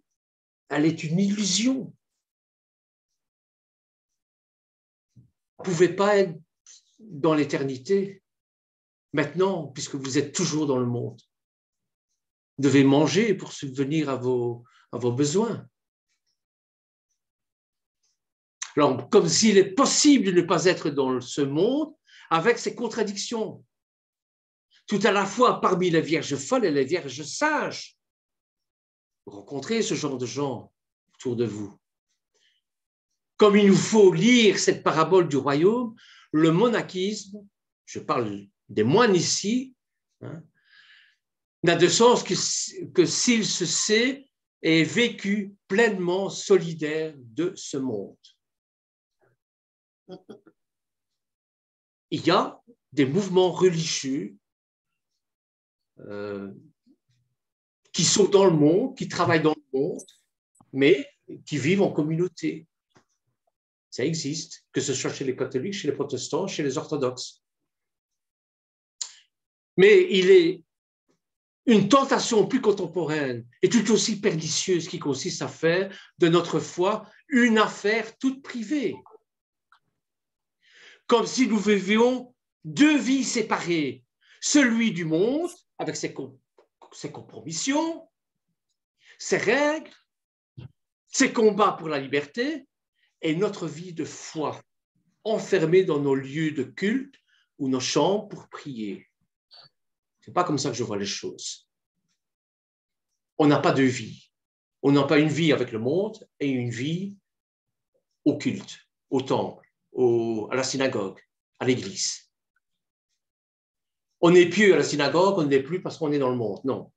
est une illusion. Vous ne pouvez pas être dans l'éternité maintenant, puisque vous êtes toujours dans le monde. Vous devez manger pour subvenir à vos besoins. Alors, comme s'il est possible de ne pas être dans ce monde avec ses contradictions. Tout à la fois parmi les vierges folles et les vierges sages. Vous rencontrez ce genre de gens autour de vous. Comme il nous faut lire cette parabole du royaume, le monachisme, je parle des moines ici, hein, n'a de sens que s'il se sait et est vécu pleinement solidaire de ce monde. Il y a des mouvements religieux qui sont dans le monde, qui travaillent dans le monde, mais qui vivent en communauté. Ça existe, que ce soit chez les catholiques, chez les protestants, chez les orthodoxes. Mais il est une tentation plus contemporaine et tout aussi pernicieuse qui consiste à faire de notre foi une affaire toute privée. Comme si nous vivions deux vies séparées, celui du monde avec ses compromissions, ses règles, ses combats pour la liberté et notre vie de foi, enfermée dans nos lieux de culte ou nos chambres pour prier. Ce n'est pas comme ça que je vois les choses. On n'a pas de vie. On n'a pas une vie avec le monde et une vie au culte, au temple, à la synagogue, à l'église. On n'est plus à la synagogue, on n'est plus parce qu'on est dans le monde. Non.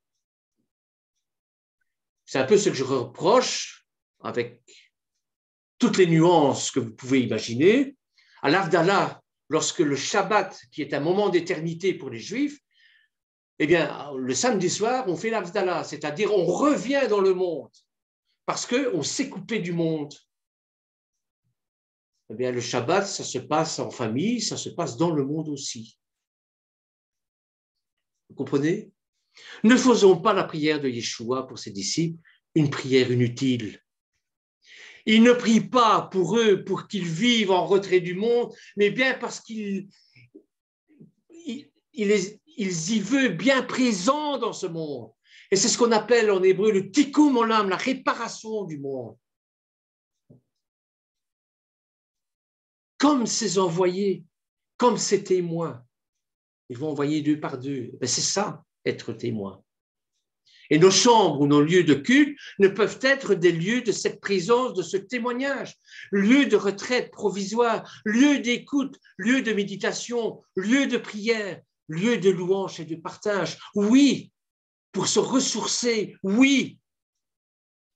C'est un peu ce que je reproche avec toutes les nuances que vous pouvez imaginer. À l'Havdalah, lorsque le Shabbat, qui est un moment d'éternité pour les Juifs, eh bien, le samedi soir, on fait l'Havdalah, c'est-à-dire on revient dans le monde parce qu'on s'est coupé du monde. Eh bien, le Shabbat, ça se passe en famille, ça se passe dans le monde aussi. Vous comprenez? Ne faisons pas la prière de Yeshua pour ses disciples une prière inutile. Il ne prie pas pour eux pour qu'ils vivent en retrait du monde, mais bien parce qu'il y veut bien présent dans ce monde. Et c'est ce qu'on appelle en hébreu le tikkun olam, la réparation du monde. Comme ses envoyés, comme ses témoins. Ils vont envoyer deux par deux. Ben c'est ça, être témoin. Et nos chambres ou nos lieux de culte ne peuvent être des lieux de cette présence, de ce témoignage, lieux de retraite provisoire, lieux d'écoute, lieux de méditation, lieux de prière, lieux de louange et de partage. Oui, pour se ressourcer, oui.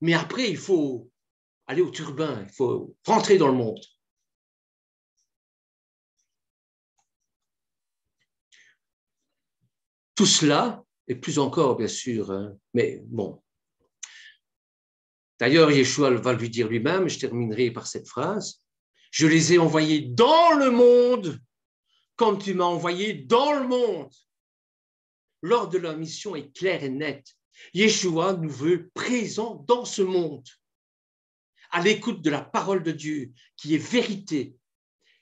Mais après, il faut aller au turbin, il faut rentrer dans le monde. Tout cela, et plus encore, bien sûr, hein, mais bon. D'ailleurs, Yeshua va lui dire lui-même, je terminerai par cette phrase, « Je les ai envoyés dans le monde comme tu m'as envoyé dans le monde. » L'ordre de leur mission est clair et net. Yeshua nous veut présents dans ce monde, à l'écoute de la parole de Dieu, qui est vérité,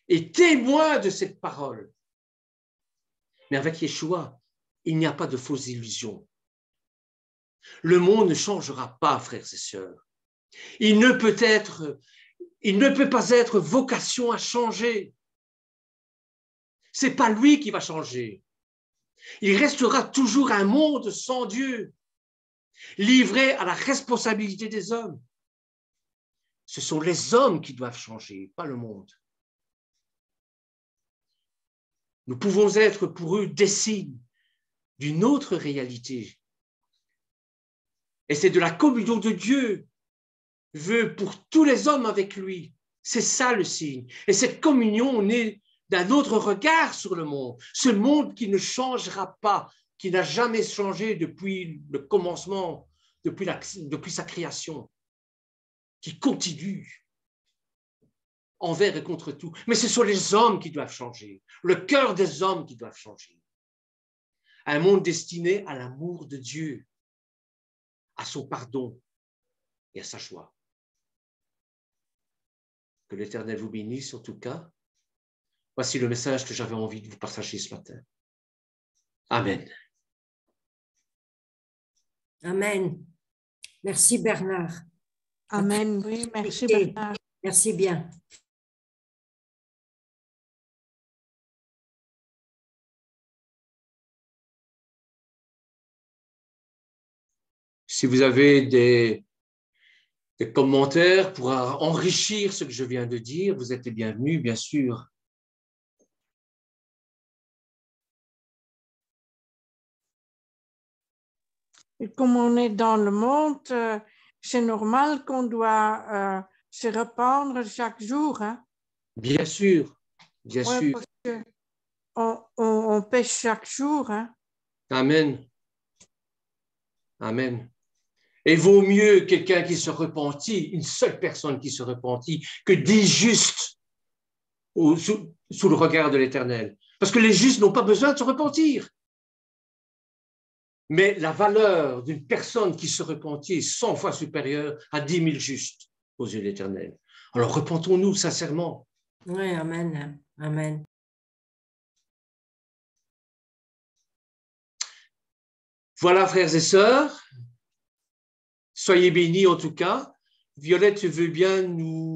et témoin de cette parole. Mais avec Yeshua, il n'y a pas de fausses illusions. Le monde ne changera pas, frères et sœurs. Il ne peut pas être vocation à changer. C'est pas lui qui va changer. Il restera toujours un monde sans Dieu, livré à la responsabilité des hommes. Ce sont les hommes qui doivent changer, pas le monde. Nous pouvons être pour eux des signes d'une autre réalité. Et c'est de la communion de Dieu veut pour tous les hommes avec lui. C'est ça le signe. Et cette communion naît d'un autre regard sur le monde. Ce monde qui ne changera pas, qui n'a jamais changé depuis le commencement, depuis sa création, qui continue envers et contre tout. Mais ce sont les hommes qui doivent changer, le cœur des hommes qui doivent changer. Un monde destiné à l'amour de Dieu, à son pardon et à sa joie. Que l'Éternel vous bénisse en tout cas. Voici le message que j'avais envie de vous partager ce matin. Amen. Amen. Merci Bernard. Amen. Oui, merci Bernard. Merci bien. Si vous avez des commentaires pour enrichir ce que je viens de dire, vous êtes les bienvenus, bien sûr. Et comme on est dans le monde, c'est normal qu'on doit se rependre chaque jour. Hein? Bien sûr, bien sûr. Parce que on pêche chaque jour. Hein? Amen. Amen. Et vaut mieux quelqu'un qui se repentit, une seule personne qui se repentit, que 10 justes sous le regard de l'Éternel. Parce que les justes n'ont pas besoin de se repentir. Mais la valeur d'une personne qui se repentit est 100 fois supérieure à 10 000 justes aux yeux de l'Éternel. Alors repentons-nous sincèrement. Oui, amen. Amen. Voilà, frères et sœurs. Soyez bénis en tout cas. Violette, tu veux bien nous